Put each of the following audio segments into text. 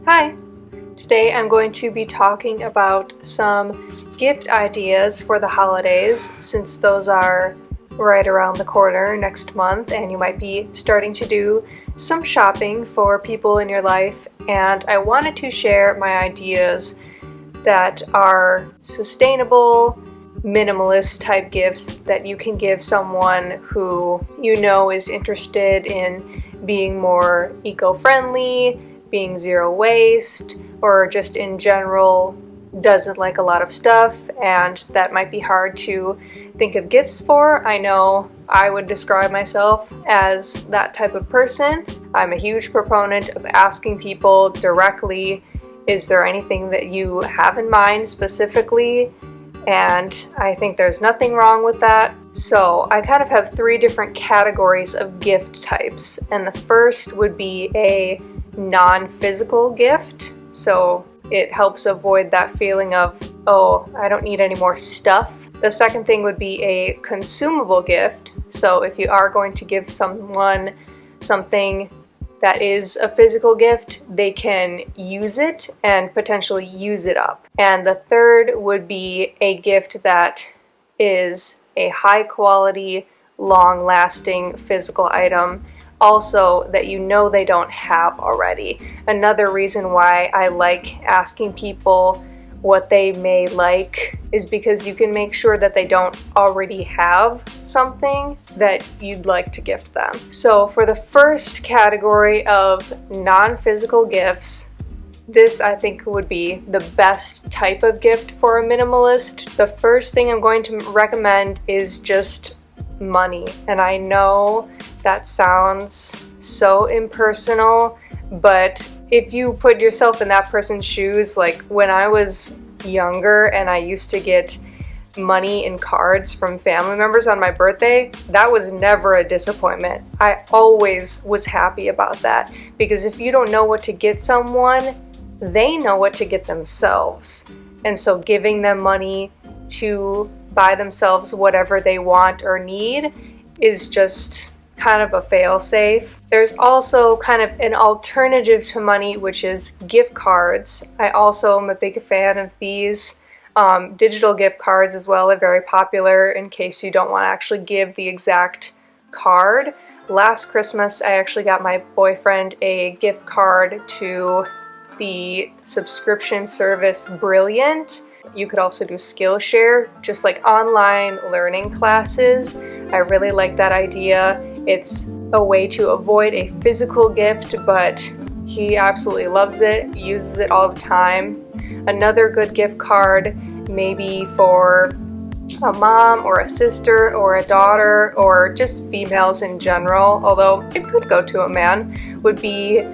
Hi! Today I'm going to be talking about some gift ideas for the holidays, since those are right around the corner next month and you might be starting to do some shopping for people in your life, and I wanted to share my ideas that are sustainable, minimalist type gifts that you can give someone who you know is interested in being more eco-friendly, being zero waste, or just in general doesn't like a lot of stuff, and that might be hard to think of gifts for. I know I would describe myself as that type of person. I'm a huge proponent of asking people directly, is there anything that you have in mind specifically? And I think there's nothing wrong with that. So I kind of have three different categories of gift types, and the first would be a non-physical gift. So it helps avoid that feeling of, oh, I don't need any more stuff. The second thing would be a consumable gift. So if you are going to give someone something that is a physical gift, they can use it and potentially use it up. And the third would be a gift that is a high quality, long lasting physical item, also that you know they don't have already. Another reason why I like asking people what they may like is because you can make sure that they don't already have something that you'd like to gift them. So for the first category of non-physical gifts, this I think would be the best type of gift for a minimalist. The first thing I'm going to recommend is just money. And I know that sounds so impersonal, but if you put yourself in that person's shoes, like when I was younger and I used to get money in cards from family members on my birthday, that was never a disappointment. I always was happy about that, because if you don't know what to get someone, they know what to get themselves. And so giving them money to buy themselves whatever they want or need is just kind of a fail-safe. There's also kind of an alternative to money, which is gift cards. I also am a big fan of these. Digital gift cards as well are very popular in case you don't want to actually give the exact card. Last Christmas, I actually got my boyfriend a gift card to the subscription service Brilliant. You could also do Skillshare, just like online learning classes. I really like that idea. It's a way to avoid a physical gift, but he absolutely loves it, uses it all the time. Another good gift card, maybe for a mom or a sister or a daughter or just females in general, although it could go to a man, would be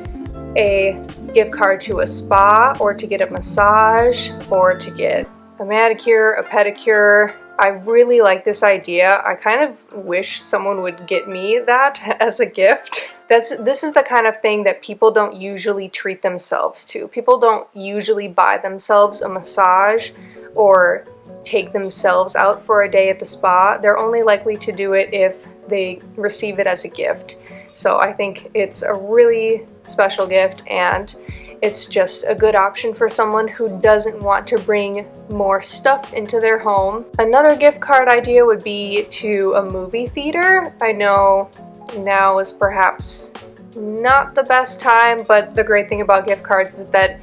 a gift card to a spa, or to get a massage, or to get a manicure, a pedicure. I really like this idea. I kind of wish someone would get me that as a gift. This is the kind of thing that people don't usually treat themselves to. People don't usually buy themselves a massage or take themselves out for a day at the spa. They're only likely to do it if they receive it as a gift. So I think it's a really special gift, and it's just a good option for someone who doesn't want to bring more stuff into their home. Another gift card idea would be to a movie theater. I know now is perhaps not the best time, but the great thing about gift cards is that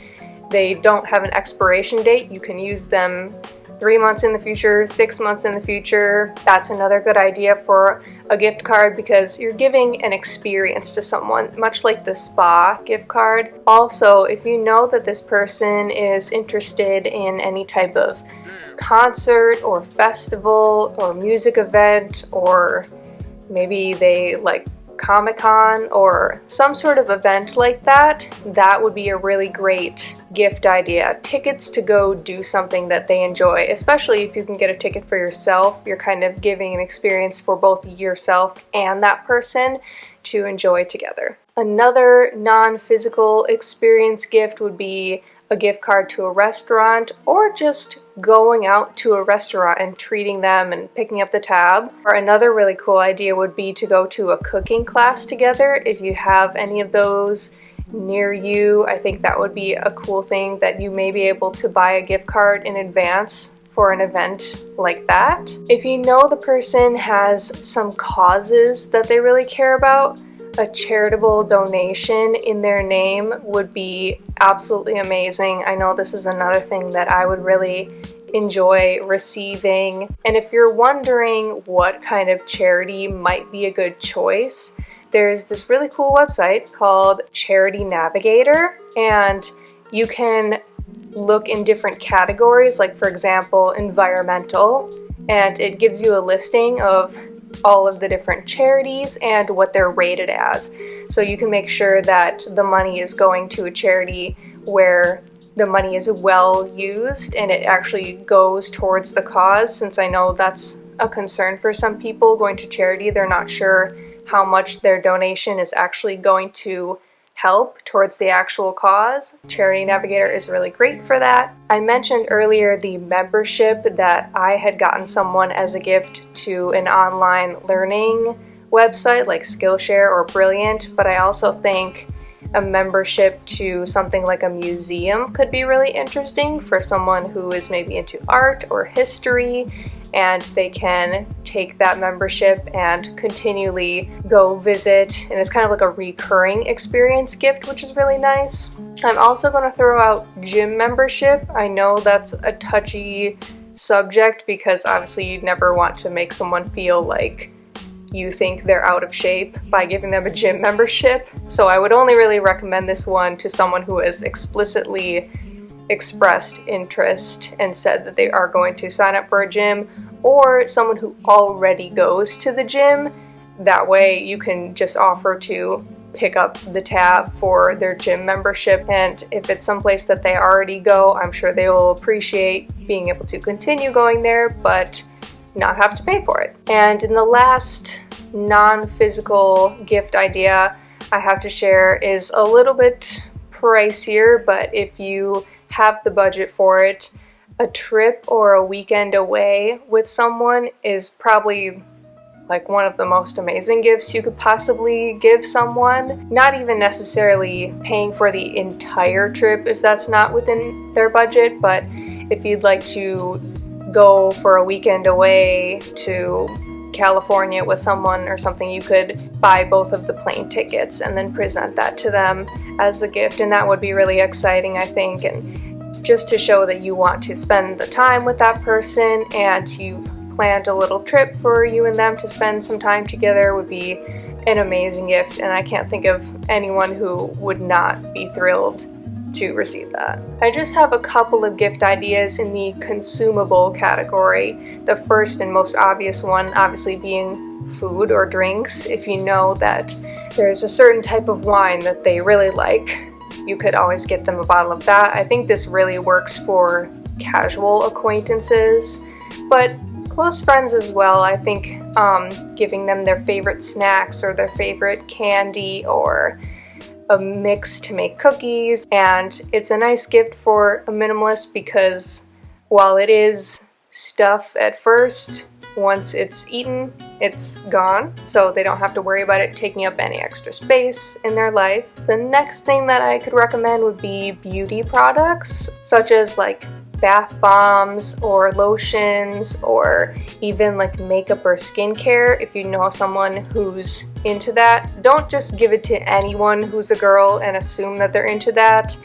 they don't have an expiration date. You can use them 3 months in the future, 6 months in the future. That's another good idea for a gift card, because you're giving an experience to someone, much like the spa gift card. Also, if you know that this person is interested in any type of concert or festival or music event, or maybe they like Comic-Con or some sort of event like that, that would be a really great gift idea. Tickets to go do something that they enjoy, especially if you can get a ticket for yourself. You're kind of giving an experience for both yourself and that person to enjoy together. Another non-physical experience gift would be a gift card to a restaurant, or just going out to a restaurant and treating them and picking up the tab. Or another really cool idea would be to go to a cooking class together. If you have any of those near you. I think that would be a cool thing, that you may be able to buy a gift card in advance for an event like that. If you know the person has some causes that they really care about, a charitable donation in their name would be absolutely amazing. I know this is another thing that I would really enjoy receiving. And if you're wondering what kind of charity might be a good choice, there's this really cool website called Charity Navigator, and you can look in different categories, like for example environmental, and it gives you a listing of all of the different charities and what they're rated as. So you can make sure that the money is going to a charity where the money is well used and it actually goes towards the cause, since I know that's a concern for some people going to charity. They're not sure how much their donation is actually going to help towards the actual cause. Charity Navigator is really great for that. I mentioned earlier the membership that I had gotten someone as a gift to an online learning website like Skillshare or Brilliant, but I also think a membership to something like a museum could be really interesting for someone who is maybe into art or history, and they can take that membership and continually go visit, and it's kind of like a recurring experience gift, which is really nice. I'm also going to throw out gym membership. I know that's a touchy subject because obviously you'd never want to make someone feel like you think they're out of shape by giving them a gym membership. So I would only really recommend this one to someone who has explicitly expressed interest and said that they are going to sign up for a gym, or someone who already goes to the gym. That way you can just offer to pick up the tab for their gym membership, and if it's someplace that they already go, I'm sure they will appreciate being able to continue going there but not have to pay for it. And in the last non-physical gift idea I have to share is a little bit pricier, but if you have the budget for it, a trip or a weekend away with someone is probably like one of the most amazing gifts you could possibly give someone. Not even necessarily paying for the entire trip if that's not within their budget, but if you'd like to go for a weekend away to California with someone or something, you could buy both of the plane tickets and then present that to them as the gift, and that would be really exciting, I think, and just to show that you want to spend the time with that person and you've planned a little trip for you and them to spend some time together would be an amazing gift, and I can't think of anyone who would not be thrilled to receive that. I just have a couple of gift ideas in the consumable category. The first and most obvious one obviously being food or drinks. If you know that there's a certain type of wine that they really like, you could always get them a bottle of that. I think this really works for casual acquaintances, but close friends as well. I think giving them their favorite snacks or their favorite candy or a mix to make cookies, and it's a nice gift for a minimalist because while it is stuff at first, once it's eaten, it's gone, so they don't have to worry about it taking up any extra space in their life. The next thing that I could recommend would be beauty products, such as like bath bombs or lotions or even like makeup or skincare. If you know someone who's into that, don't just give it to anyone who's a girl and assume that they're into that.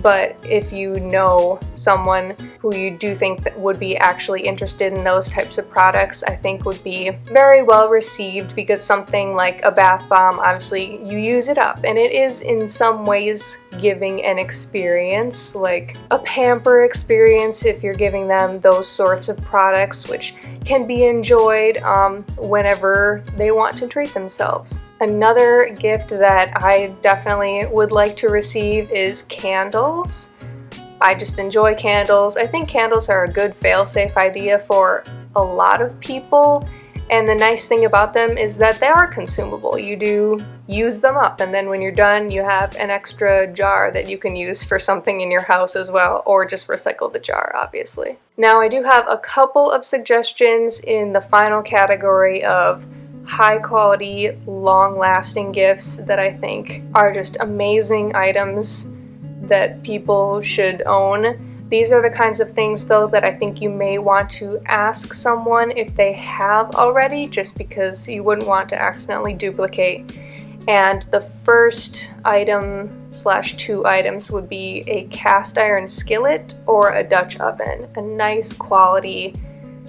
But if you know someone who you do think that would be actually interested in those types of products, I think would be very well received, because something like a bath bomb, obviously you use it up and it is in some ways giving an experience, like a pamper experience if you're giving them those sorts of products, which can be enjoyed whenever they want to treat themselves. Another gift that I definitely would like to receive is candles. I just enjoy candles. I think candles are a good fail-safe idea for a lot of people, and the nice thing about them is that they are consumable. You do use them up, and then when you're done, you have an extra jar that you can use for something in your house as well, or just recycle the jar, obviously. Now, I do have a couple of suggestions in the final category of high quality, long lasting gifts that I think are just amazing items that people should own. These are the kinds of things though that I think you may want to ask someone if they have already, just because you wouldn't want to accidentally duplicate. And the first item / 2 items would be a cast iron skillet or a Dutch oven, a nice quality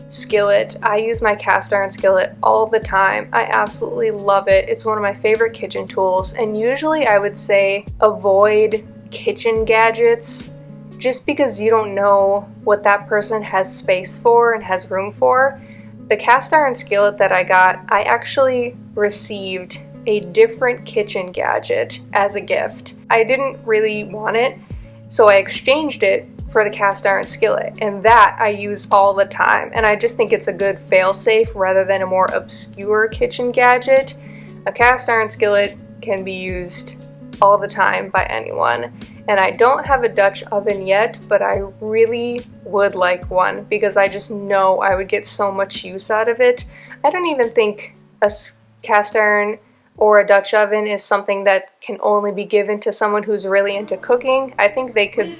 skillet. I use my cast iron skillet all the time. I absolutely love it. It's one of my favorite kitchen tools, and usually I would say avoid kitchen gadgets just because you don't know what that person has space for and has room for. The cast iron skillet that I got, I actually received a different kitchen gadget as a gift. I didn't really want it, so I exchanged it for the cast iron skillet, and that I use all the time, and I just think it's a good fail-safe rather than a more obscure kitchen gadget. A cast iron skillet can be used all the time by anyone, and I don't have a Dutch oven yet, but I really would like one because I just know I would get so much use out of it. I don't even think a cast iron or a Dutch oven is something that can only be given to someone who's really into cooking. I think they could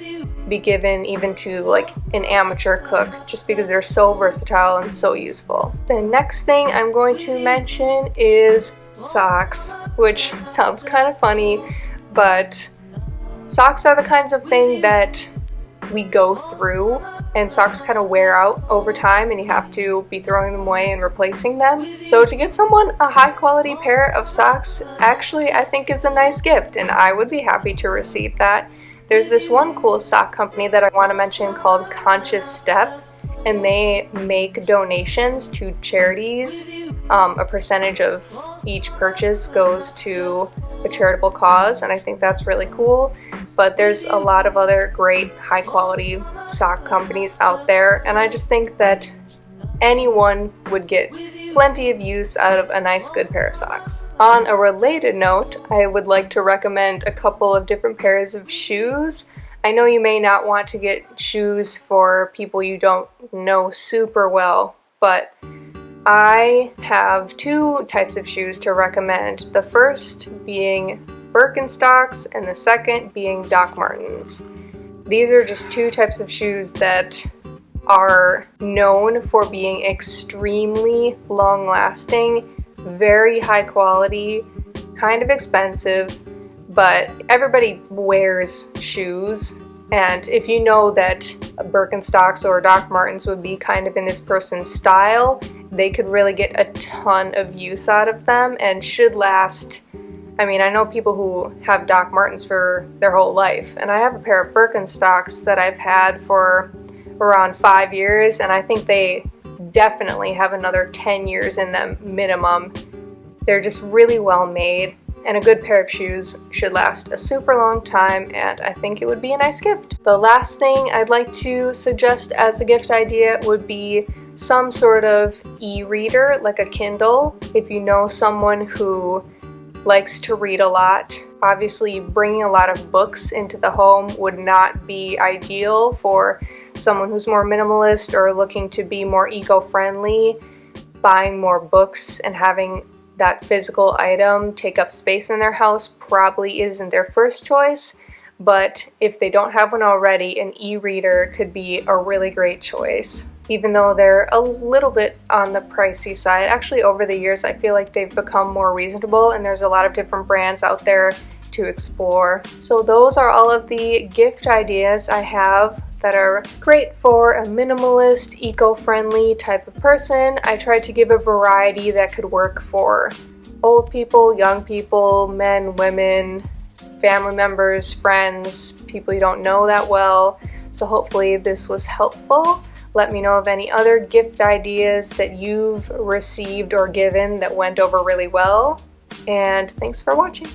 be given even to like an amateur cook, just because they're so versatile and so useful. The next thing I'm going to mention is socks, which sounds kind of funny, but socks are the kinds of thing that we go through, and socks kind of wear out over time and you have to be throwing them away and replacing them. So to get someone a high quality pair of socks actually I think is a nice gift, and I would be happy to receive that. There's this one cool sock company that I want to mention called Conscious Step, and they make donations to charities. A percentage of each purchase goes to a charitable cause, and I think that's really cool. But there's a lot of other great high quality sock companies out there, and I just think that anyone would get plenty of use out of a nice good pair of socks. On a related note, I would like to recommend a couple of different pairs of shoes. I know you may not want to get shoes for people you don't know super well, but I have 2 types of shoes to recommend. The first being Birkenstocks and the second being Doc Martens. These are just 2 types of shoes that are known for being extremely long-lasting, very high quality, kind of expensive, but everybody wears shoes, and if you know that Birkenstocks or Doc Martens would be kind of in this person's style, they could really get a ton of use out of them and should last. I mean, I know people who have Doc Martens for their whole life, and I have a pair of Birkenstocks that I've had for around 5 years, and I think they definitely have another 10 years in them minimum. They're just really well made, and a good pair of shoes should last a super long time, and I think it would be a nice gift. The last thing I'd like to suggest as a gift idea would be some sort of e-reader, like a Kindle. If you know someone who likes to read a lot, obviously bringing a lot of books into the home would not be ideal for someone who's more minimalist or looking to be more eco-friendly. Buying more books and having that physical item take up space in their house probably isn't their first choice, but if they don't have one already, an e-reader could be a really great choice. Even though they're a little bit on the pricey side, actually over the years I feel like they've become more reasonable, and there's a lot of different brands out there to explore. So those are all of the gift ideas I have that are great for a minimalist, eco-friendly type of person. I tried to give a variety that could work for old people, young people, men, women, family members, friends, people you don't know that well. So hopefully this was helpful. Let me know of any other gift ideas that you've received or given that went over really well. And thanks for watching.